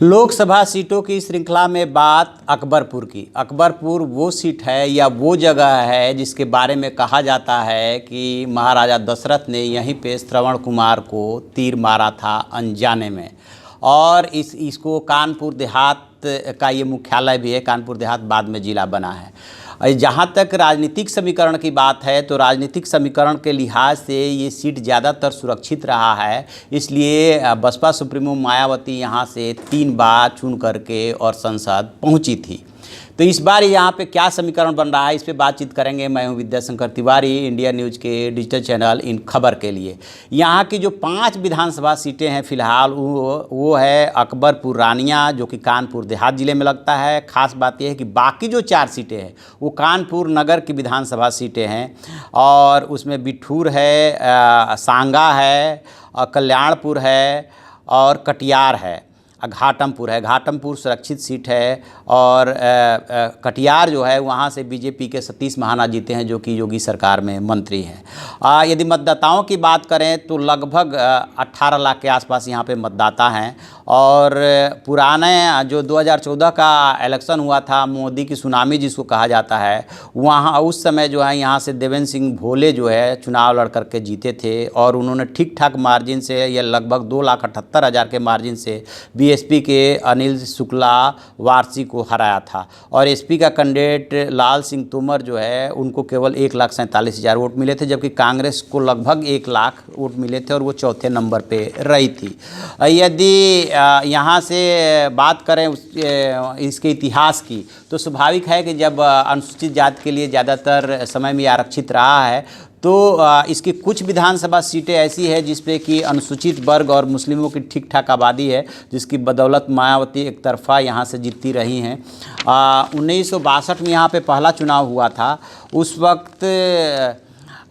लोकसभा सीटों की श्रृंखला में बात अकबरपुर की। अकबरपुर वो सीट है या वो जगह है जिसके बारे में कहा जाता है कि महाराजा दशरथ ने यहीं पे श्रवण कुमार को तीर मारा था अनजाने में। और इसको कानपुर देहात का ये मुख्यालय भी है। कानपुर देहात बाद में ज़िला बना है। जहाँ तक राजनीतिक समीकरण की बात है तो राजनीतिक समीकरण के लिहाज से ये सीट ज़्यादातर सुरक्षित रहा है। इसलिए बसपा सुप्रीमो मायावती यहाँ से 3 बार चुन करके और संसद पहुँची थी। तो इस बार यहाँ पे क्या समीकरण बन रहा है, इस पे बातचीत करेंगे। मैं हूँ विद्याशंकर तिवारी, इंडिया न्यूज़ के डिजिटल चैनल इन खबर के लिए। यहाँ की जो 5 विधानसभा सीटें हैं फ़िलहाल वो है अकबरपुर रानिया, जो कि कानपुर देहात ज़िले में लगता है। ख़ास बात यह है कि बाकी जो 4 सीटें हैं वो कानपुर नगर की विधानसभा सीटें हैं। और उसमें बिठूर है, सांगा है, कल्याणपुर है और कटियार है, घाटमपुर है। घाटमपुर सुरक्षित सीट है। और कटियार जो है वहाँ से बीजेपी के सतीश महाना जीते हैं, जो कि योगी सरकार में मंत्री हैं। यदि मतदाताओं की बात करें तो लगभग 18 लाख के आसपास यहाँ पे मतदाता हैं। और पुराने जो 2014 का इलेक्शन हुआ था, मोदी की सुनामी जिसको कहा जाता है, वहाँ उस समय जो है यहाँ से देवेंद्र सिंह भोले जो है चुनाव लड़ करके जीते थे। और उन्होंने ठीक ठाक मार्जिन से, यह लगभग 2,78,000 के मार्जिन से बीएसपी के अनिल शुक्ला वारसी को हराया था। और एसपी का कैंडिडेट लाल सिंह तोमर जो है उनको केवल 1,47,000 वोट मिले थे, जबकि कांग्रेस को लगभग 1 लाख वोट मिले थे और वो चौथे नंबर पे रही थी। यदि यहाँ से बात करें इसके इतिहास की, तो स्वाभाविक है कि जब अनुसूचित जाति के लिए ज़्यादातर समय में आरक्षित रहा है तो इसकी कुछ विधानसभा सीटें ऐसी है जिस पे कि अनुसूचित वर्ग और मुस्लिमों की ठीक ठाक आबादी है, जिसकी बदौलत मायावती एक तरफा यहाँ से जीतती रही हैं। 1962 में यहाँ पे पहला चुनाव हुआ था। उस वक्त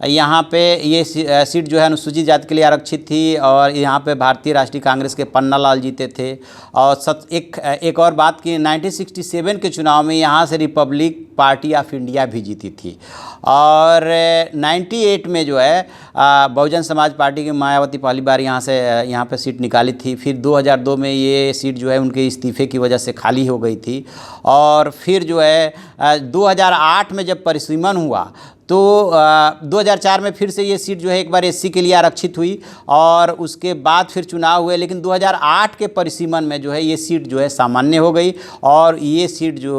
यहाँ पे ये सीट जो है अनुसूचित जाति के लिए आरक्षित थी। और यहाँ पे भारतीय राष्ट्रीय कांग्रेस के पन्ना लाल जीते थे। और एक और बात कि 1967 के चुनाव में यहाँ से रिपब्लिक पार्टी ऑफ इंडिया भी जीती थी। और 98 में जो है बहुजन समाज पार्टी की मायावती पहली बार यहाँ पे सीट निकाली थी। फिर 2002 में ये सीट जो है उनके इस्तीफे की वजह से खाली हो गई थी। और फिर जो है 2008 में जब परिसीमन हुआ तो 2004 में फिर से ये सीट जो है एक बार एससी के लिए आरक्षित हुई। और उसके बाद फिर चुनाव हुए, लेकिन 2008 के परिसीमन में जो है ये सीट जो है सामान्य हो गई। और ये सीट जो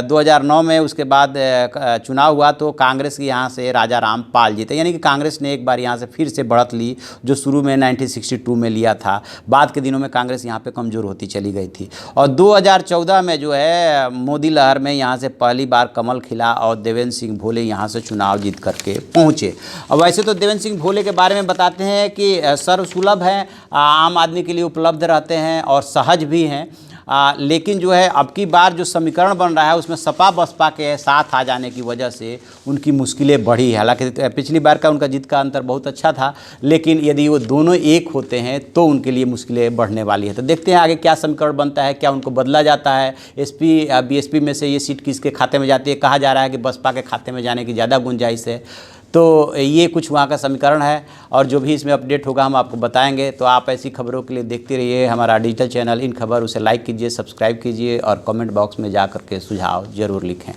2009 में उसके बाद चुनाव हुआ तो कांग्रेस के यहाँ से राजा राम पाल जीते। यानी कि कांग्रेस ने एक बार यहाँ से फिर से बढ़त ली, जो शुरू में 1962 में लिया था। बाद के दिनों में कांग्रेस यहाँ पर कमज़ोर होती चली गई थी। और 2014 में जो है मोदी लहर में यहाँ से पहली बार कमल खिला और देवेंद्र सिंह भोले यहाँ से चुनाव जीत करके पहुँचे। अब वैसे तो देवेंद्र सिंह भोले के बारे में बताते हैं कि सर्वसुलभ हैं, आम आदमी के लिए उपलब्ध रहते हैं और सहज भी हैं। लेकिन जो है अब की बार जो समीकरण बन रहा है उसमें सपा बसपा के साथ आ जाने की वजह से उनकी मुश्किलें बढ़ी है। हालांकि पिछली बार का उनका जीत का अंतर बहुत अच्छा था, लेकिन यदि वो दोनों एक होते हैं तो उनके लिए मुश्किलें बढ़ने वाली है। तो देखते हैं आगे क्या समीकरण बनता है, क्या उनको बदला जाता है। एसपी बीएसपी में से ये सीट किसके खाते में जाती है, कहा जा रहा है कि बसपा के खाते में जाने की ज़्यादा गुंजाइश है। तो ये कुछ वहाँ का समीकरण है और जो भी इसमें अपडेट होगा हम आपको बताएंगे। तो आप ऐसी खबरों के लिए देखते रहिए हमारा डिजिटल चैनल इन खबर। उसे लाइक कीजिए, सब्सक्राइब कीजिए और कमेंट बॉक्स में जा करके सुझाव ज़रूर लिखें।